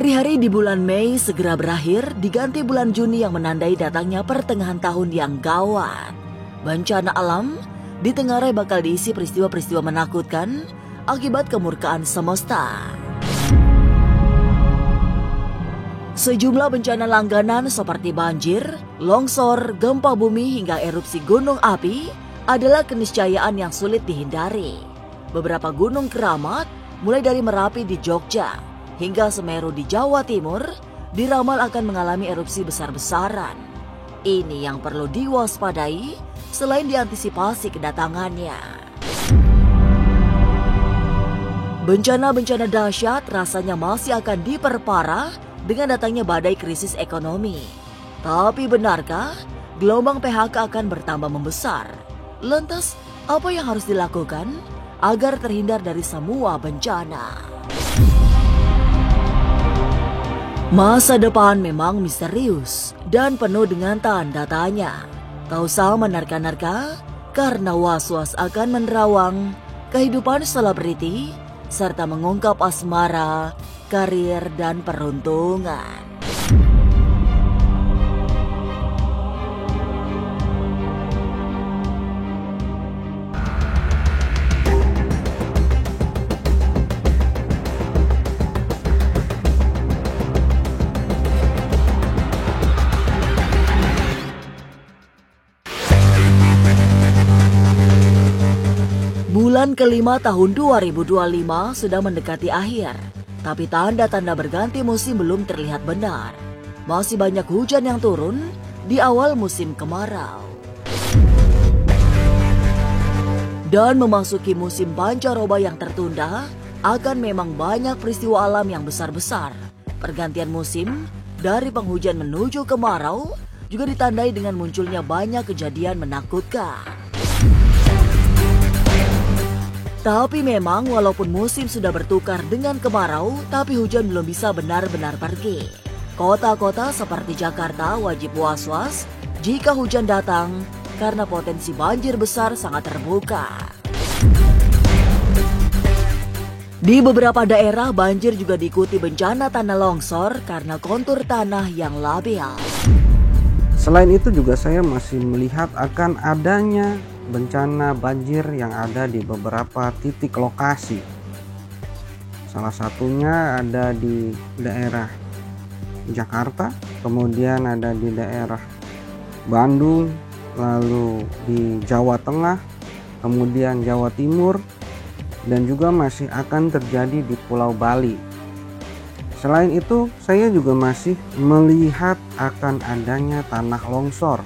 Hari-hari di bulan Mei segera berakhir, diganti bulan Juni yang menandai datangnya pertengahan tahun yang gawat. Bencana alam di Tenggarai bakal diisi peristiwa-peristiwa menakutkan akibat kemurkaan semesta. Sejumlah bencana langganan seperti banjir, longsor, gempa bumi hingga erupsi gunung api adalah keniscayaan yang sulit dihindari. Beberapa gunung keramat, mulai dari Merapi di Jogja hingga Semeru di Jawa Timur, diramal akan mengalami erupsi besar-besaran. Ini yang perlu diwaspadai selain diantisipasi kedatangannya. Bencana-bencana dahsyat rasanya masih akan diperparah dengan datangnya badai krisis ekonomi. Tapi benarkah gelombang PHK akan bertambah membesar? Lantas, apa yang harus dilakukan agar terhindar dari semua bencana? Masa depan memang misterius dan penuh dengan tanda tanya. Tak usah menerka-nerka karena was-was akan menerawang kehidupan selebriti serta mengungkap asmara, karir, dan peruntungan. Bulan kelima tahun 2025 sudah mendekati akhir, tapi tanda-tanda berganti musim belum terlihat benar. Masih banyak hujan yang turun di awal musim kemarau. Dan memasuki musim pancaroba yang tertunda, akan memang banyak peristiwa alam yang besar-besar. Pergantian musim dari penghujan menuju kemarau juga ditandai dengan munculnya banyak kejadian menakutkan. Tapi memang walaupun musim sudah bertukar dengan kemarau, tapi hujan belum bisa benar-benar pergi. Kota-kota seperti Jakarta wajib was-was jika hujan datang karena potensi banjir besar sangat terbuka. Di beberapa daerah banjir juga diikuti bencana tanah longsor karena kontur tanah yang labil. Selain itu juga saya masih melihat akan adanya bencana banjir yang ada di beberapa titik lokasi. Salah satunya ada di daerah Jakarta, kemudian ada di daerah Bandung, lalu di Jawa Tengah, kemudian Jawa Timur, dan juga masih akan terjadi di Pulau Bali. Selain itu, saya juga masih melihat akan adanya tanah longsor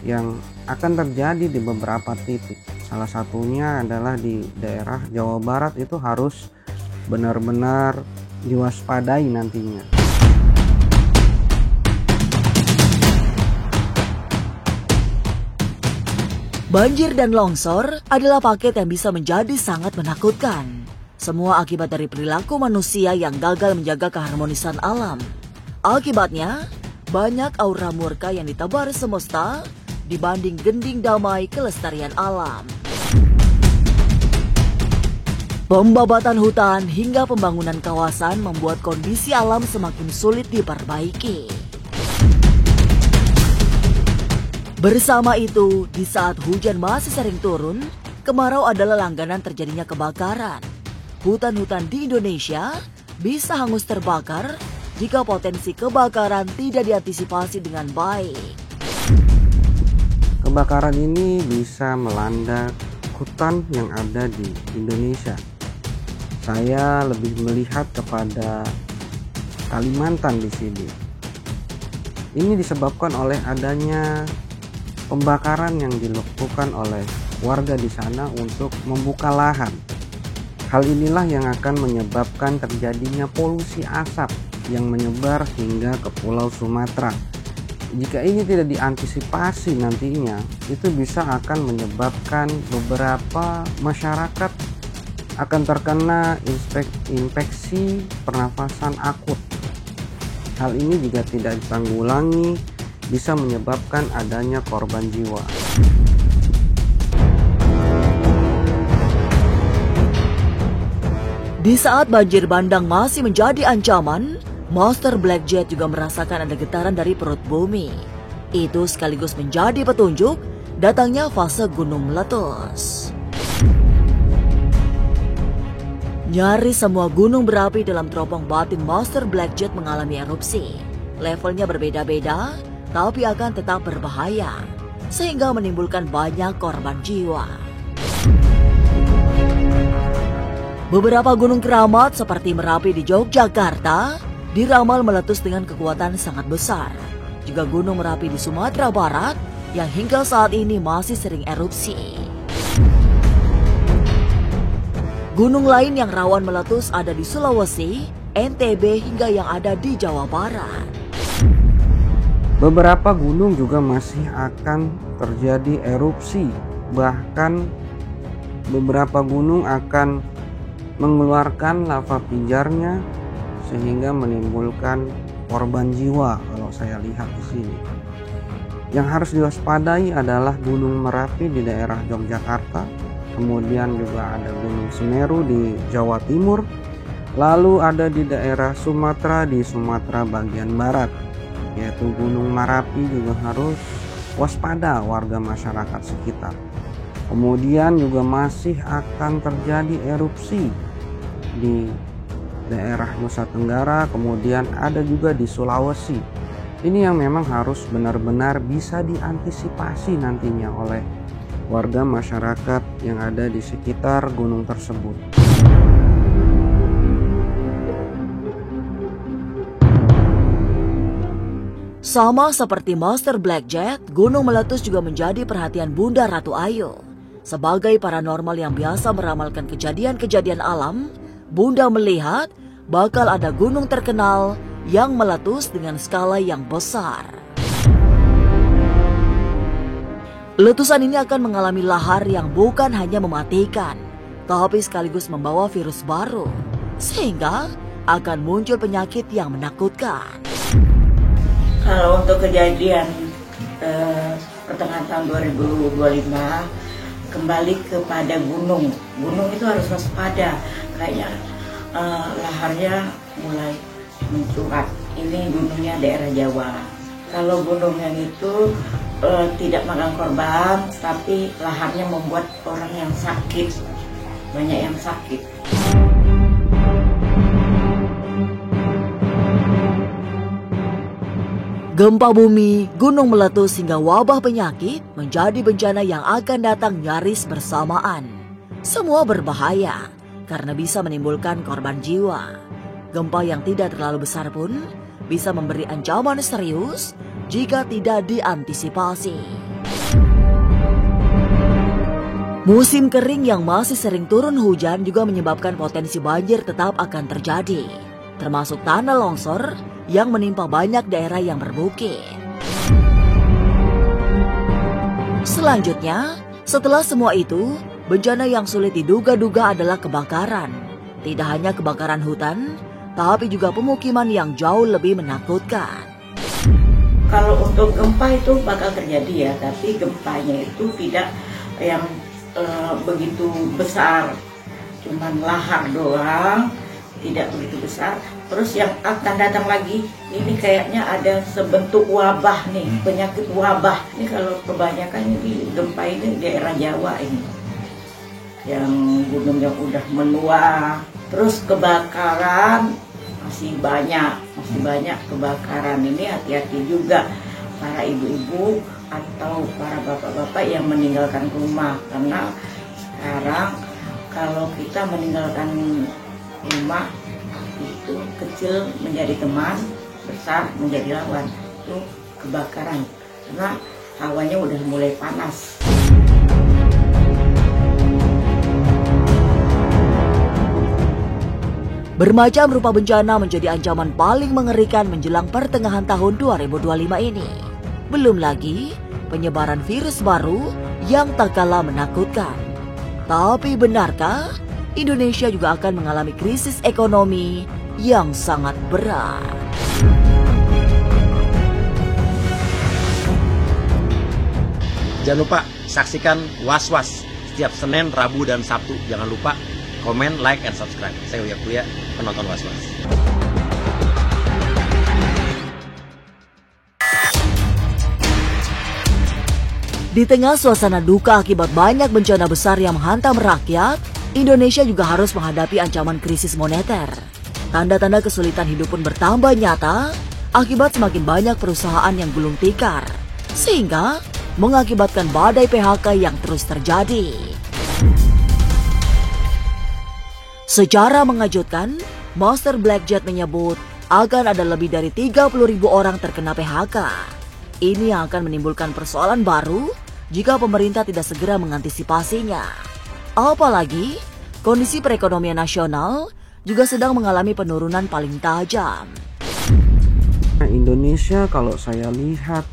yang akan terjadi di beberapa titik. Salah satunya adalah di daerah Jawa Barat, itu harus benar-benar diwaspadai nantinya. Banjir dan longsor adalah paket yang bisa menjadi sangat menakutkan. Semua akibat dari perilaku manusia yang gagal menjaga keharmonisan alam. Akibatnya, banyak aura murka yang ditebar semesta dibanding gending damai kelestarian alam. Pembabatan hutan hingga pembangunan kawasan membuat kondisi alam semakin sulit diperbaiki. Bersama itu, di saat hujan masih sering turun, kemarau adalah langganan terjadinya kebakaran. Hutan-hutan di Indonesia bisa hangus terbakar jika potensi kebakaran tidak diantisipasi dengan baik. Kebakaran ini bisa melanda hutan yang ada di Indonesia. Saya lebih melihat kepada Kalimantan di sini. Ini disebabkan oleh adanya pembakaran yang dilakukan oleh warga di sana untuk membuka lahan. Hal inilah yang akan menyebabkan terjadinya polusi asap yang menyebar hingga ke Pulau Sumatera. Jika ini tidak diantisipasi nantinya, itu bisa akan menyebabkan beberapa masyarakat akan terkena infeksi pernafasan akut. Hal ini jika tidak ditanggulangi bisa menyebabkan adanya korban jiwa. Di saat banjir bandang masih menjadi ancaman, Master Black Jet juga merasakan ada getaran dari perut bumi. Itu sekaligus menjadi petunjuk datangnya fase gunung meletus. Nyaris semua gunung berapi dalam teropong batin Master Black Jet mengalami erupsi. Levelnya berbeda-beda, tapi akan tetap berbahaya, sehingga menimbulkan banyak korban jiwa. Beberapa gunung keramat seperti Merapi di Yogyakarta diramal meletus dengan kekuatan sangat besar. Juga Gunung Merapi di Sumatera Barat yang hingga saat ini masih sering erupsi. Gunung lain yang rawan meletus ada di Sulawesi, NTB hingga yang ada di Jawa Barat. Beberapa gunung juga masih akan terjadi erupsi, bahkan beberapa gunung akan mengeluarkan lava pijarnya sehingga menimbulkan korban jiwa kalau saya lihat di sini. Yang harus diwaspadai adalah Gunung Merapi di daerah Yogyakarta, kemudian juga ada Gunung Semeru di Jawa Timur, lalu ada di daerah Sumatera di Sumatera bagian barat, yaitu Gunung Merapi juga harus waspada warga masyarakat sekitar. Kemudian juga masih akan terjadi erupsi di daerah Nusa Tenggara, kemudian ada juga di Sulawesi. Ini yang memang harus benar-benar bisa diantisipasi nantinya oleh warga masyarakat yang ada di sekitar gunung tersebut. Sama seperti Master Black Jet, gunung meletus juga menjadi perhatian Bunda Ratu Ayu. Sebagai paranormal yang biasa meramalkan kejadian-kejadian alam, Bunda melihat bakal ada gunung terkenal yang meletus dengan skala yang besar. Letusan ini akan mengalami lahar yang bukan hanya mematikan, tapi sekaligus membawa virus baru, sehingga akan muncul penyakit yang menakutkan. Kalau untuk kejadian pertengahan tahun 2025, kembali kepada gunung. Gunung itu harus waspada, kayaknya laharnya mulai mencuat. Ini gunungnya daerah Jawa. Kalau gunung yang itu tidak makan korban, tapi laharnya membuat orang yang sakit, banyak yang sakit. Gempa bumi, gunung meletus hingga wabah penyakit menjadi bencana yang akan datang nyaris bersamaan. Semua berbahaya karena bisa menimbulkan korban jiwa. Gempa yang tidak terlalu besar pun bisa memberi ancaman serius jika tidak diantisipasi. Musim kering yang masih sering turun hujan juga menyebabkan potensi banjir tetap akan terjadi, termasuk tanah longsor yang menimpa banyak daerah yang berbukit. Selanjutnya, setelah semua itu, bencana yang sulit diduga-duga adalah kebakaran. Tidak hanya kebakaran hutan, tapi juga pemukiman yang jauh lebih menakutkan. Kalau untuk gempa itu bakal terjadi ya, tapi gempanya itu tidak yang begitu besar, cuman lahar doang, tidak begitu besar. Terus yang akan datang lagi, ini kayaknya ada sebentuk wabah nih, penyakit wabah. Ini kalau kebanyakan ini gempa ini daerah Jawa ini, yang gunung yang udah menua. Terus kebakaran masih banyak kebakaran ini. Hati-hati juga para ibu-ibu atau para bapak-bapak yang meninggalkan rumah, karena sekarang kalau kita meninggalkan rumah itu kecil menjadi teman, besar menjadi lawan. Itu kebakaran karena hawanya udah mulai panas. Bermacam rupa bencana menjadi ancaman paling mengerikan menjelang pertengahan tahun 2025 ini. Belum lagi penyebaran virus baru yang tak kalah menakutkan. Tapi benarkah Indonesia juga akan mengalami krisis ekonomi yang sangat berat? Jangan lupa saksikan Was-Was setiap Senin, Rabu, dan Sabtu. Jangan lupa komen, like, and subscribe. Saya Uya Kuya, penonton Was-Was. Di tengah suasana duka akibat banyak bencana besar yang menghantam rakyat, Indonesia juga harus menghadapi ancaman krisis moneter. Tanda-tanda kesulitan hidup pun bertambah nyata akibat semakin banyak perusahaan yang gulung tikar, sehingga mengakibatkan badai PHK yang terus terjadi. Secara mengejutkan, Master Blackjet menyebut akan ada lebih dari 30.000 orang terkena PHK. Ini yang akan menimbulkan persoalan baru jika pemerintah tidak segera mengantisipasinya. Apalagi, kondisi perekonomian nasional juga sedang mengalami penurunan paling tajam. Indonesia kalau saya lihat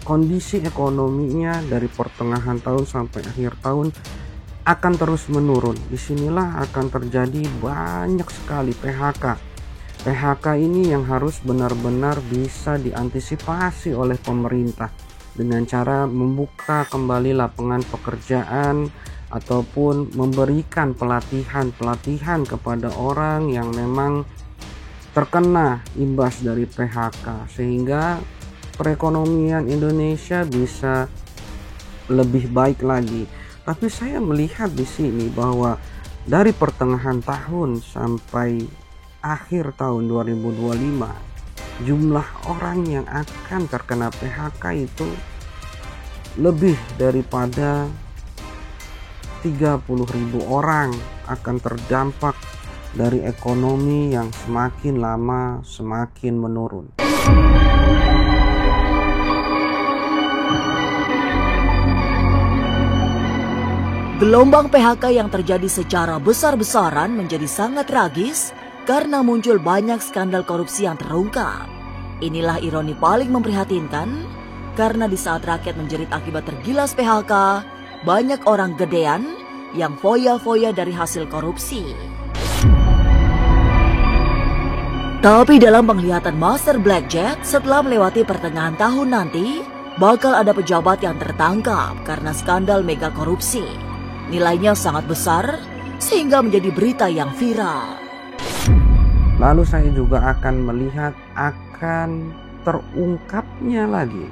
kondisi ekonominya dari pertengahan tahun sampai akhir tahun akan terus menurun. Disinilah akan terjadi banyak sekali PHK. PHK ini yang harus benar-benar bisa diantisipasi oleh pemerintah dengan cara membuka kembali lapangan pekerjaan ataupun memberikan pelatihan kepada orang yang memang terkena imbas dari PHK, sehingga perekonomian Indonesia bisa lebih baik lagi. Tapi saya melihat di sini bahwa dari pertengahan tahun sampai akhir tahun 2025, jumlah orang yang akan terkena PHK itu lebih daripada 30.000 orang akan terdampak dari ekonomi yang semakin lama semakin menurun. Gelombang PHK yang terjadi secara besar-besaran menjadi sangat tragis karena muncul banyak skandal korupsi yang terungkap. Inilah ironi paling memprihatinkan, karena di saat rakyat menjerit akibat tergilas PHK, banyak orang gedean yang foya-foya dari hasil korupsi. Tapi dalam penglihatan Master Blackjet, setelah melewati pertengahan tahun nanti, bakal ada pejabat yang tertangkap karena skandal mega korupsi. Nilainya sangat besar, sehingga menjadi berita yang viral. Lalu saya juga akan melihat akan terungkapnya lagi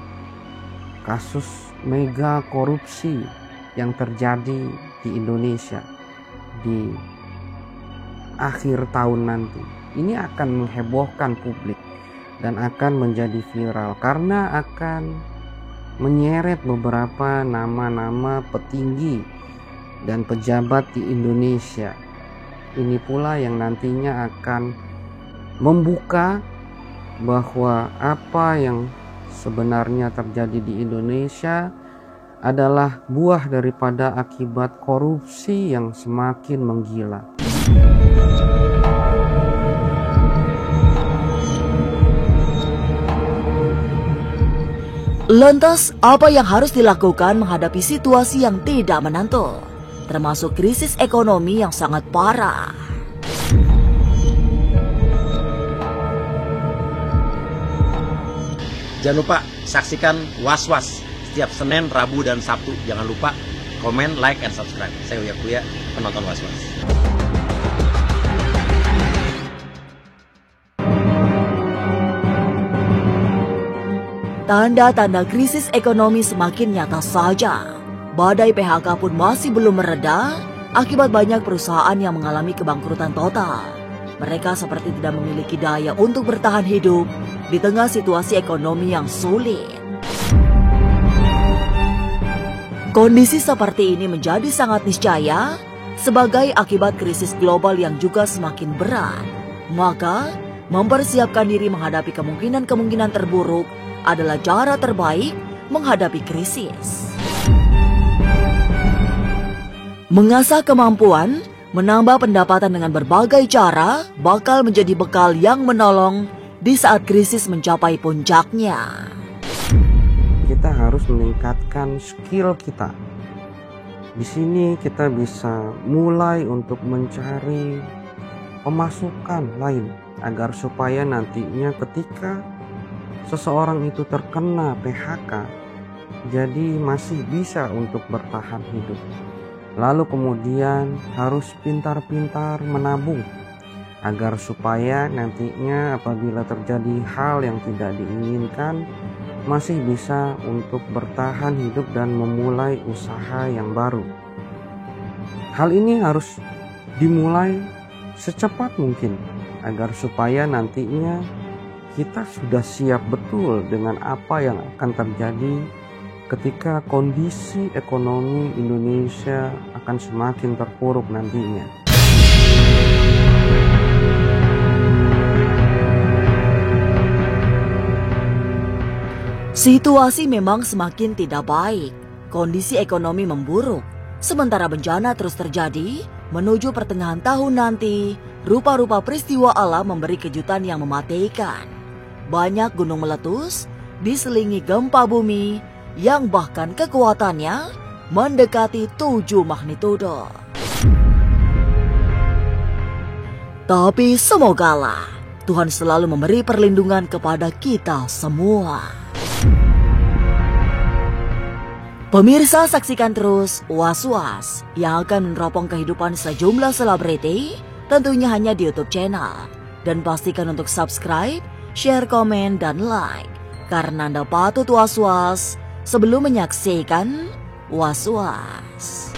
kasus mega korupsi yang terjadi di Indonesia di akhir tahun nanti. Ini akan menghebohkan publik dan akan menjadi viral karena akan menyeret beberapa nama-nama petinggi dan pejabat di Indonesia. Ini pula yang nantinya akan membuka bahwa apa yang sebenarnya terjadi di Indonesia adalah buah daripada akibat korupsi yang semakin menggila. Lantas, apa yang harus dilakukan menghadapi situasi yang tidak menentu, termasuk krisis ekonomi yang sangat parah? Jangan lupa saksikan Was-Was setiap Senin, Rabu, dan Sabtu. Jangan lupa komen, like, and subscribe. Saya Uya Kuya, penonton Was-Was. Tanda-tanda krisis ekonomi semakin nyata saja. Badai PHK pun masih belum mereda akibat banyak perusahaan yang mengalami kebangkrutan total. Mereka seperti tidak memiliki daya untuk bertahan hidup di tengah situasi ekonomi yang sulit. Kondisi seperti ini menjadi sangat niscaya sebagai akibat krisis global yang juga semakin berat. Maka, mempersiapkan diri menghadapi kemungkinan-kemungkinan terburuk adalah cara terbaik menghadapi krisis. Mengasah kemampuan, menambah pendapatan dengan berbagai cara bakal menjadi bekal yang menolong di saat krisis mencapai puncaknya. Kita harus meningkatkan skill kita. Di sini kita bisa mulai untuk mencari pemasukan lain agar supaya nantinya ketika seseorang itu terkena PHK, jadi masih bisa untuk bertahan hidup. Lalu kemudian harus pintar-pintar menabung agar supaya nantinya apabila terjadi hal yang tidak diinginkan, masih bisa untuk bertahan hidup dan memulai usaha yang baru. Hal ini harus dimulai secepat mungkin agar supaya nantinya kita sudah siap betul dengan apa yang akan terjadi ketika kondisi ekonomi Indonesia akan semakin terpuruk nantinya. Situasi memang semakin tidak baik. Kondisi ekonomi memburuk. Sementara bencana terus terjadi, menuju pertengahan tahun nanti, rupa-rupa peristiwa alam memberi kejutan yang mematikan. Banyak gunung meletus, diselingi gempa bumi, yang bahkan kekuatannya mendekati 7 magnitudo. Tapi semogalah Tuhan selalu memberi perlindungan kepada kita semua. Pemirsa, saksikan terus Was-Was yang akan meneropong kehidupan sejumlah selebriti, tentunya hanya di YouTube channel. Dan pastikan untuk subscribe, share, komen, dan like, karena Anda patut was-was sebelum menyaksikan Was-Was.